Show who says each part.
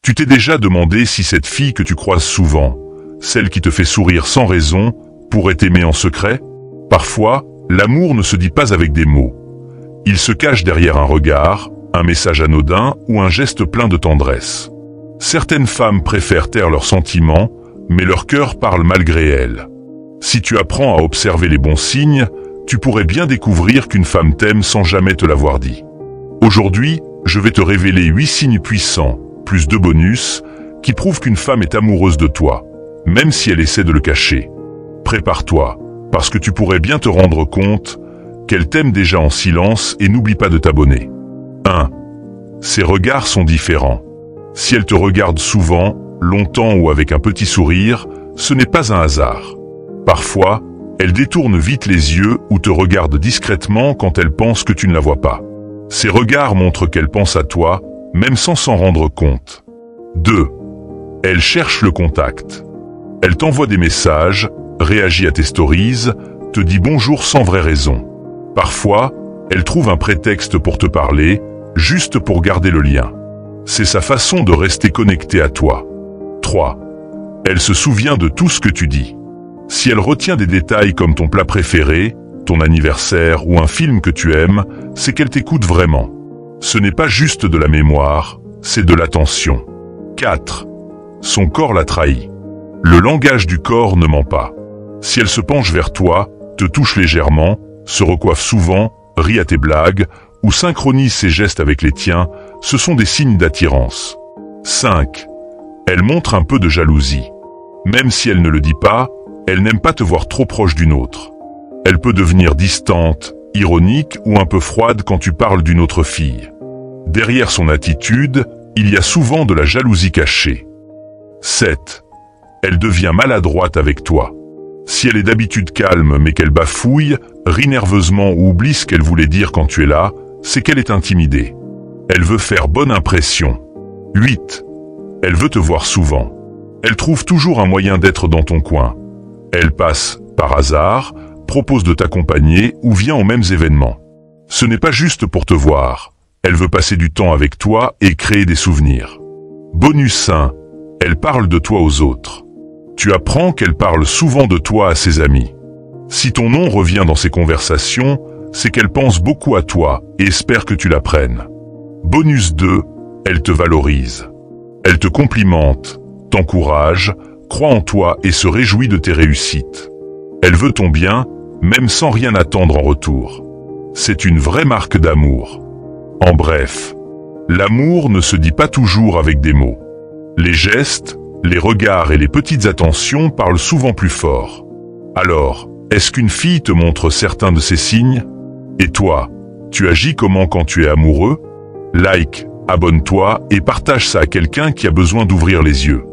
Speaker 1: Tu t'es déjà demandé si cette fille que tu croises souvent, celle qui te fait sourire sans raison, pourrait t'aimer en secret? Parfois, l'amour ne se dit pas avec des mots. Il se cache derrière un regard, un message anodin ou un geste plein de tendresse. Certaines femmes préfèrent taire leurs sentiments, mais leur cœur parle malgré elles. Si tu apprends à observer les bons signes, tu pourrais bien découvrir qu'une femme t'aime sans jamais te l'avoir dit. Aujourd'hui, je vais te révéler 8 signes puissants, plus 2 bonus, qui prouvent qu'une femme est amoureuse de toi, même si elle essaie de le cacher. Prépare-toi, parce que tu pourrais bien te rendre compte qu'elle t'aime déjà en silence et n'oublie pas de t'abonner. 1. Ses regards sont différents. Si elle te regarde souvent, longtemps ou avec un petit sourire, ce n'est pas un hasard. Parfois, elle détourne vite les yeux ou te regarde discrètement quand elle pense que tu ne la vois pas. Ses regards montrent qu'elle pense à toi, même sans s'en rendre compte. 2. Elle cherche le contact. Elle t'envoie des messages, réagit à tes stories, te dit bonjour sans vraie raison. Parfois, elle trouve un prétexte pour te parler, juste pour garder le lien. C'est sa façon de rester connectée à toi. 3. Elle se souvient de tout ce que tu dis. Si elle retient des détails comme ton plat préféré, ton anniversaire ou un film que tu aimes, c'est qu'elle t'écoute vraiment. Ce n'est pas juste de la mémoire, c'est de l'attention. 4. Son corps la trahit. Le langage du corps ne ment pas. Si elle se penche vers toi, te touche légèrement, se recoiffe souvent, rit à tes blagues ou synchronise ses gestes avec les tiens, ce sont des signes d'attirance. 5. Elle montre un peu de jalousie. Même si elle ne le dit pas, elle n'aime pas te voir trop proche d'une autre. Elle peut devenir distante, ironique ou un peu froide quand tu parles d'une autre fille. Derrière son attitude, il y a souvent de la jalousie cachée. 7. Elle devient maladroite avec toi. Si elle est d'habitude calme mais qu'elle bafouille, rit nerveusement ou oublie ce qu'elle voulait dire quand tu es là, c'est qu'elle est intimidée. Elle veut faire bonne impression. 8. Elle veut te voir souvent. Elle trouve toujours un moyen d'être dans ton coin. Elle passe, par hasard, propose de t'accompagner ou vient aux mêmes événements. Ce n'est pas juste pour te voir. Elle veut passer du temps avec toi et créer des souvenirs. Bonus 1. Elle parle de toi aux autres. Tu apprends qu'elle parle souvent de toi à ses amis. Si ton nom revient dans ses conversations, c'est qu'elle pense beaucoup à toi et espère que tu la prennes. Bonus 2. Elle te valorise. Elle te complimente, t'encourage, croit en toi et se réjouit de tes réussites. Elle veut ton bien, même sans rien attendre en retour. C'est une vraie marque d'amour. En bref, l'amour ne se dit pas toujours avec des mots. Les gestes, les regards et les petites attentions parlent souvent plus fort. Alors, est-ce qu'une fille te montre certains de ces signes? Et toi, tu agis comment quand tu es amoureux? Like, abonne-toi et partage ça à quelqu'un qui a besoin d'ouvrir les yeux.